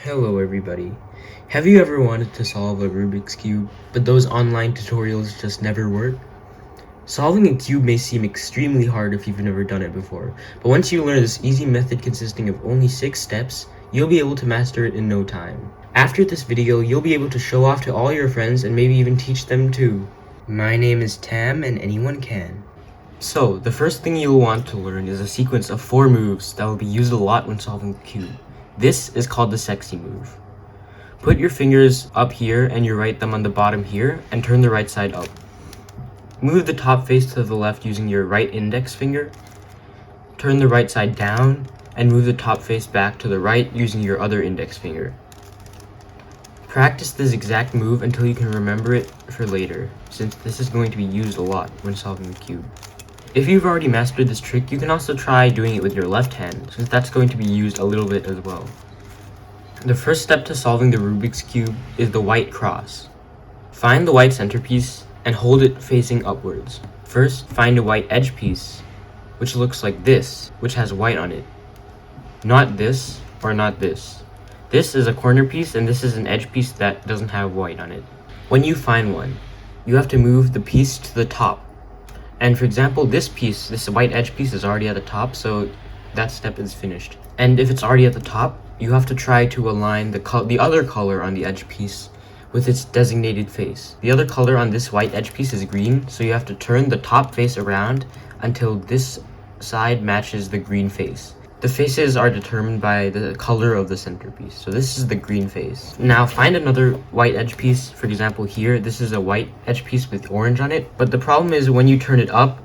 Hello everybody. Have you ever wanted to solve a Rubik's Cube, but those online tutorials just never work? Solving a cube may seem extremely hard if you've never done it before, but once you learn this easy method consisting of only 6 steps, you'll be able to master it in no time. After this video, you'll be able to show off to all your friends and maybe even teach them too. My name is Tam and anyone can. So, the first thing you'll want to learn is a sequence of 4 moves that will be used a lot when solving the cube. This is called the sexy move. Put your fingers up here and you right thumb on the bottom here and turn the right side up. Move the top face to the left using your right index finger. Turn the right side down and move the top face back to the right using your other index finger. Practice this exact move until you can remember it for later, since this is going to be used a lot when solving the cube. If you've already mastered this trick, you can also try doing it with your left hand, since that's going to be used a little bit as well. The first step to solving the Rubik's Cube is the white cross. Find the white centerpiece and hold it facing upwards. First, find a white edge piece, which looks like this, which has white on it. Not this, or not this. This is a corner piece and this is an edge piece that doesn't have white on it. When you find one, you have to move the piece to the top. And for example, this piece, this white edge piece is already at the top, so that step is finished. And if it's already at the top, you have to try to align the other color on the edge piece with its designated face. The other color on this white edge piece is green, so you have to turn the top face around until this side matches the green face. The faces are determined by the color of the centerpiece, so this is the green face. Now find another white edge piece. For example here, this is a white edge piece with orange on it, but the problem is when you turn it up,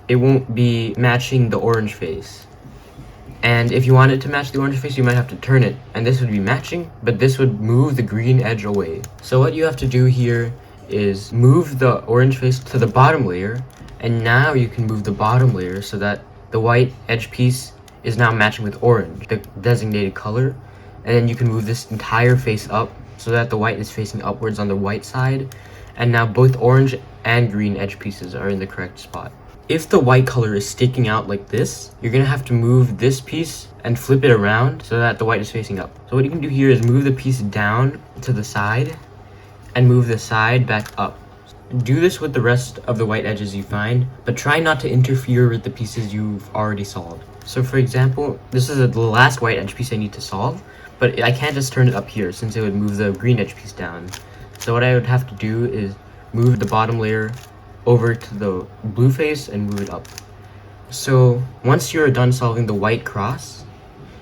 it won't be matching the orange face. And if you want it to match the orange face, you might have to turn it, and this would be matching, but this would move the green edge away. So what you have to do here is move the orange face to the bottom layer, and now you can move the bottom layer so that the white edge piece is now matching with orange, the designated color, and then you can move this entire face up so that the white is facing upwards on the white side, and now both orange and green edge pieces are in the correct spot. If the white color is sticking out like this, you're gonna have to move this piece and flip it around so that the white is facing up. So what you can do here is move the piece down to the side and move the side back up. Do this with the rest of the white edges you find, but try not to interfere with the pieces you've already solved. So for example, this is the last white edge piece I need to solve, but I can't just turn it up here since it would move the green edge piece down. So what I would have to do is move the bottom layer over to the blue face and move it up. So once you're done solving the white cross,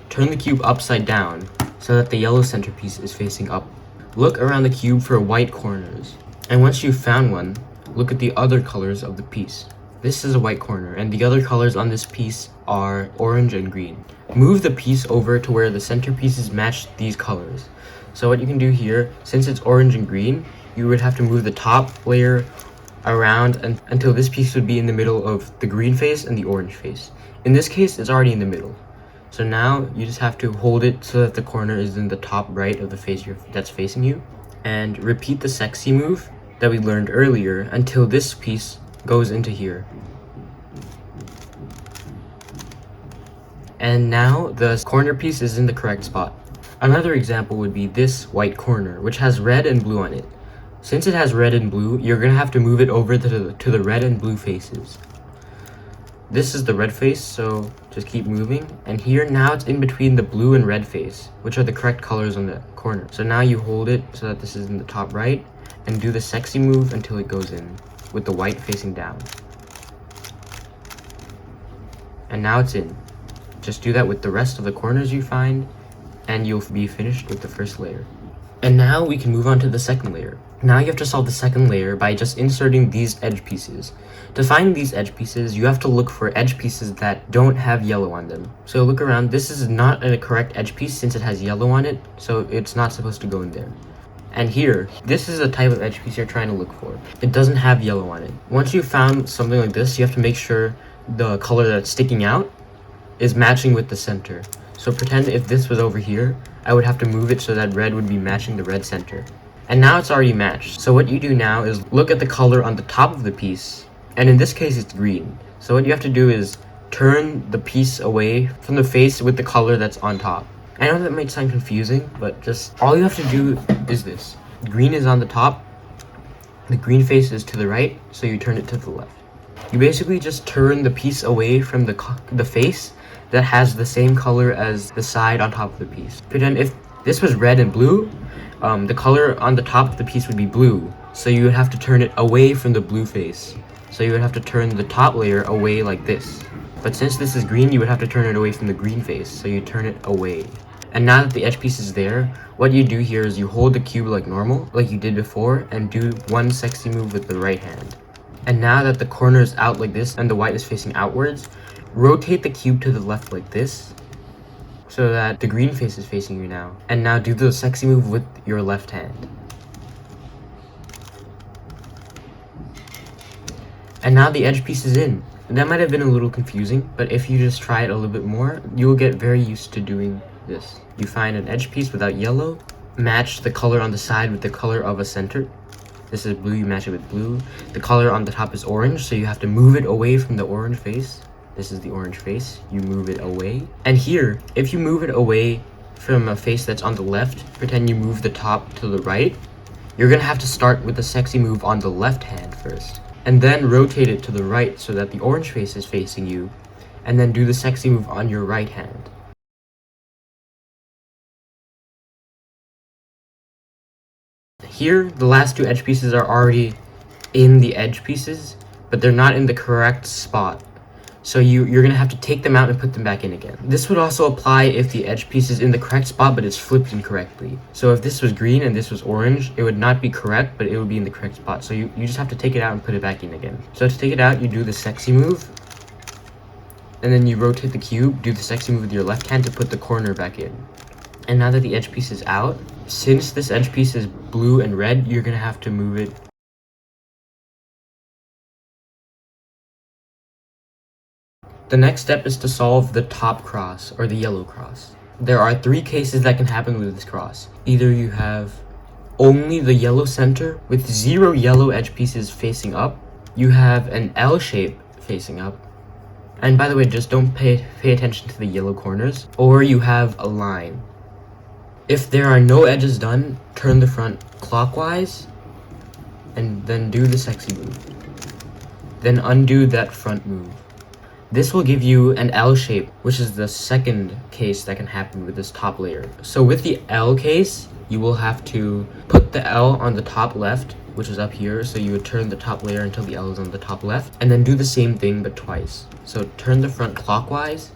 turn the cube upside down so that the yellow centerpiece is facing up. Look around the cube for white corners. And once you've found one, look at the other colors of the piece. This is a white corner, and the other colors on this piece are orange and green. Move the piece over to where the centerpieces match these colors. So what you can do here, since it's orange and green, you would have to move the top layer around until this piece would be in the middle of the green face and the orange face. In this case, it's already in the middle. So now you just have to hold it so that the corner is in the top right of the face that's facing you. And repeat the sexy move that we learned earlier until this piece goes into here. And now the corner piece is in the correct spot. Another example would be this white corner, which has red and blue on it. Since it has red and blue, you're gonna have to move it over to the red and blue faces. This is the red face, so just keep moving. And here, now it's in between the blue and red face, which are the correct colors on the corner. So now you hold it so that this is in the top right, and do the sexy move until it goes in, with the white facing down. And now it's in. Just do that with the rest of the corners you find, and you'll be finished with the first layer. And now we can move on to the second layer. Now you have to solve the second layer by just inserting these edge pieces. To find these edge pieces, you have to look for edge pieces that don't have yellow on them. So look around, this is not a correct edge piece since it has yellow on it, so it's not supposed to go in there. And here, this is the type of edge piece you're trying to look for. It doesn't have yellow on it. Once you've found something like this, you have to make sure the color that's sticking out is matching with the center. So pretend if this was over here, I would have to move it so that red would be matching the red center. And now it's already matched. So what you do now is look at the color on the top of the piece, and in this case it's green. So what you have to do is turn the piece away from the face with the color that's on top. I know that might sound confusing, but just all you have to do is this. Green is on the top, the green face is to the right, so you turn it to the left. You basically just turn the piece away from the face that has the same color as the side on top of the piece. Pretend if this was red and blue, the color on the top of the piece would be blue, so you would have to turn it away from the blue face. So you would have to turn the top layer away like this. But since this is green, you would have to turn it away from the green face, so you turn it away. And now that the edge piece is there, what you do here is you hold the cube like normal, like you did before, and do one sexy move with the right hand. And now that the corner is out like this and the white is facing outwards, rotate the cube to the left like this, so that the green face is facing you now. And now do the sexy move with your left hand. And now the edge piece is in. That might have been a little confusing, but if you just try it a little bit more, you'll get very used to doing this. You find an edge piece without yellow, match the color on the side with the color of a center. This is blue, you match it with blue. The color on the top is orange, so you have to move it away from the orange face. This is the orange face, you move it away. And here, if you move it away from a face that's on the left, pretend you move the top to the right, you're gonna have to start with the sexy move on the left hand first. And then rotate it to the right so that the orange face is facing you, and then do the sexy move on your right hand. Here, the last two edge pieces are already in the edge pieces, but they're not in the correct spot. So you're gonna have to take them out and put them back in again. This would also apply if the edge piece is in the correct spot, but it's flipped incorrectly. So if this was green and this was orange, it would not be correct, but it would be in the correct spot. So you just have to take it out and put it back in again. So to take it out, you do the sexy move, and then you rotate the cube, do the sexy move with your left hand to put the corner back in. And now that the edge piece is out, since this edge piece is blue and red, you're gonna have to move it. The next step is to solve the top cross, or the yellow cross. There are three cases that can happen with this cross. Either you have only the yellow center with 0 yellow edge pieces facing up, you have an L shape facing up, and by the way, just don't pay attention to the yellow corners, or you have a line. If there are no edges done, turn the front clockwise, and then do the sexy move. Then undo that front move. This will give you an L shape, which is the second case that can happen with this top layer. So with the L case, you will have to put the L on the top left, which is up here, so you would turn the top layer until the L is on the top left, and then do the same thing but twice. So turn the front clockwise,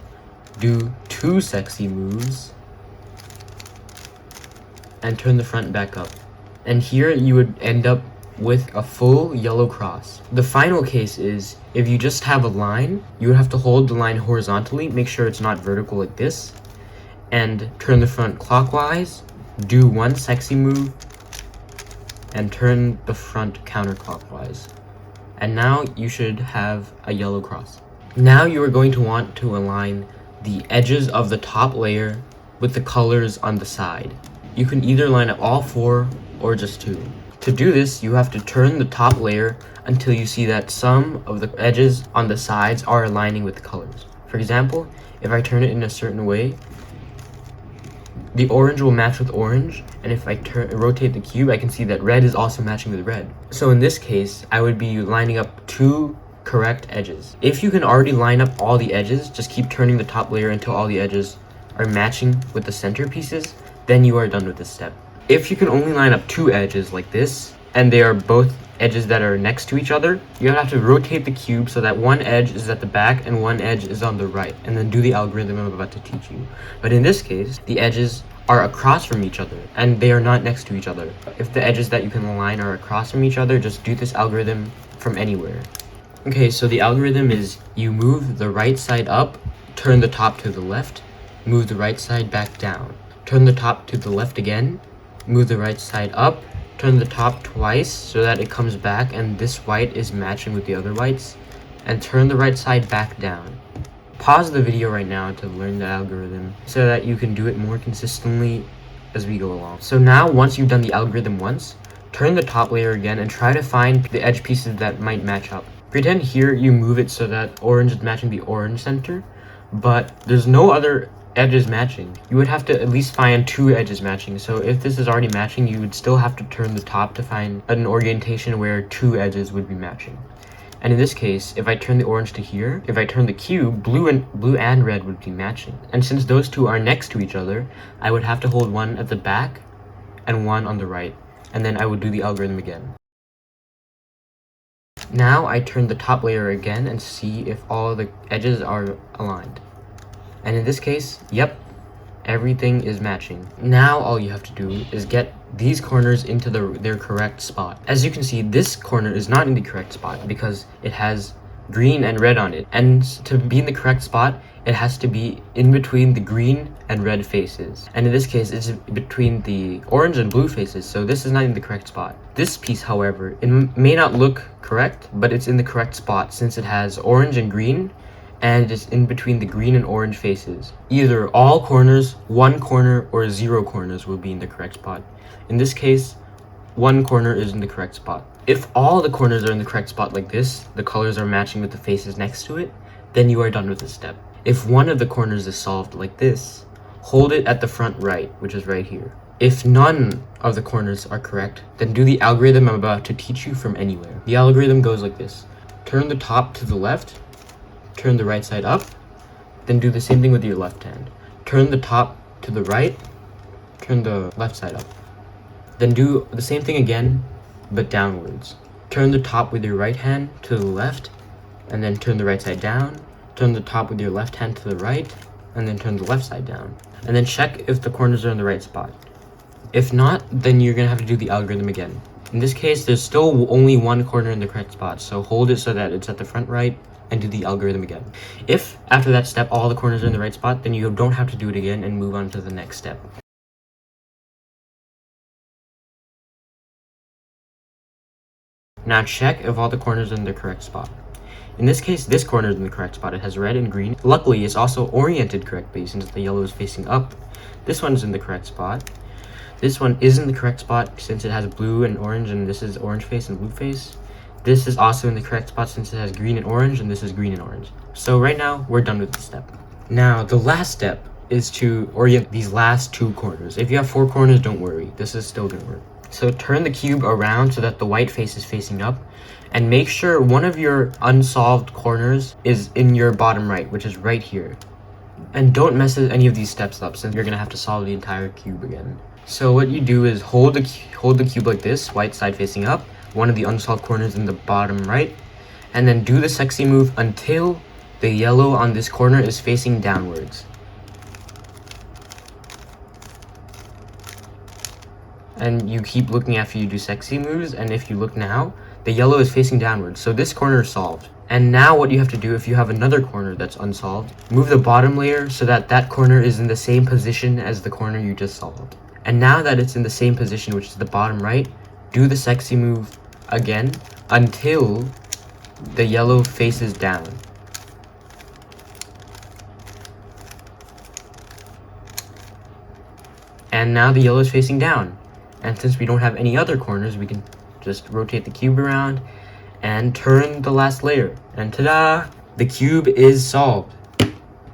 do 2 sexy moves, and turn the front back up. And here you would end up with a full yellow cross. The final case is if you just have a line, you would have to hold the line horizontally, make sure it's not vertical like this, and turn the front clockwise, do 1 sexy move, and turn the front counterclockwise. And now you should have a yellow cross. Now you are going to want to align the edges of the top layer with the colors on the side. You can either line up all 4 or just 2. To do this, you have to turn the top layer until you see that some of the edges on the sides are aligning with the colors. For example, if I turn it in a certain way, the orange will match with orange, and if I rotate the cube, I can see that red is also matching with red. So in this case, I would be lining up 2 correct edges. If you can already line up all the edges, just keep turning the top layer until all the edges are matching with the center pieces, then you are done with this step. If you can only line up 2 edges like this, and they are both edges that are next to each other, you have to rotate the cube so that one edge is at the back and one edge is on the right, and then do the algorithm I'm about to teach you. But in this case, the edges are across from each other, and they are not next to each other. If the edges that you can align are across from each other, just do this algorithm from anywhere. Okay, so the algorithm is you move the right side up, turn the top to the left, move the right side back down, turn the top to the left again, move the right side up, turn the top twice so that it comes back and this white is matching with the other whites, and turn the right side back down. Pause the video right now to learn the algorithm so that you can do it more consistently as we go along. So now, once you've done the algorithm once, turn the top layer again and try to find the edge pieces that might match up. Pretend here you move it so that orange is matching the orange center, but there's no other edges matching. You would have to at least find 2 edges matching. So if this is already matching, you would still have to turn the top to find an orientation where 2 edges would be matching. And in this case, if I turn the orange to here, if I turn the cube, blue and red would be matching. And since those 2 are next to each other, I would have to hold one at the back and one on the right. And then I would do the algorithm again. Now I turn the top layer again and see if all the edges are aligned. And in this case, yep, everything is matching. Now all you have to do is get these corners into their correct spot. As you can see, this corner is not in the correct spot because it has green and red on it. And to be in the correct spot, it has to be in between the green and red faces. And in this case, it's between the orange and blue faces, so this is not in the correct spot. This piece, however, it may not look correct, but it's in the correct spot since it has orange and green, and it's in between the green and orange faces. Either all corners, 1 corner, or 0 corners will be in the correct spot. In this case, 1 corner is in the correct spot. If all the corners are in the correct spot like this, the colors are matching with the faces next to it, then you are done with this step. If one of the corners is solved like this, hold it at the front right, which is right here. If none of the corners are correct, then do the algorithm I'm about to teach you from anywhere. The algorithm goes like this. Turn the top to the left, turn the right side up, then do the same thing with your left hand. Turn the top to the right, turn the left side up. Then do the same thing again, but downwards. Turn the top with your right hand to the left, and then turn the right side down. Turn the top with your left hand to the right, and then turn the left side down. And then check if the corners are in the right spot. If not, then you're gonna have to do the algorithm again. In this case, there's still only 1 corner in the correct spot, so hold it so that it's at the front right, and do the algorithm again. If, after that step, all the corners are in the right spot, then you don't have to do it again and move on to the next step. Now check if all the corners are in the correct spot. In this case, this corner is in the correct spot. It has red and green. Luckily, it's also oriented correctly since the yellow is facing up. This one's in the correct spot. This one is in the correct spot since it has blue and orange, and this is orange face and blue face. This is also in the correct spot since it has green and orange, and this is green and orange. So right now, we're done with this step. Now, the last step is to orient these last 2 corners. If you have 4 corners, don't worry. This is still gonna work. So turn the cube around so that the white face is facing up, and make sure one of your unsolved corners is in your bottom right, which is right here. And don't mess any of these steps up since you're gonna have to solve the entire cube again. So what you do is hold the cube like this, white side facing up, one of the unsolved corners in the bottom right, and then do the sexy move until the yellow on this corner is facing downwards. And you keep looking after you do sexy moves, and if you look now, the yellow is facing downwards, so this corner is solved. And now what you have to do, if you have another corner that's unsolved, move the bottom layer so that that corner is in the same position as the corner you just solved. And now that it's in the same position, which is the bottom right, do the sexy move again until the yellow faces down. And now the yellow is facing down. And since we don't have any other corners, we can just rotate the cube around and turn the last layer. And ta-da! The cube is solved.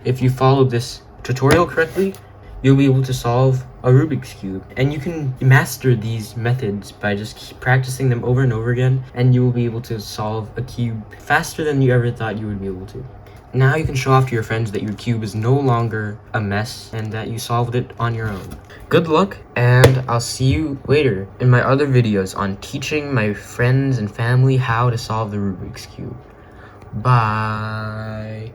If you follow this tutorial correctly, you'll be able to solve a Rubik's Cube. And you can master these methods by just practicing them over and over again, and you will be able to solve a cube faster than you ever thought you would be able to. Now you can show off to your friends that your cube is no longer a mess and that you solved it on your own. Good luck, and I'll see you later in my other videos on teaching my friends and family how to solve the Rubik's Cube. Bye!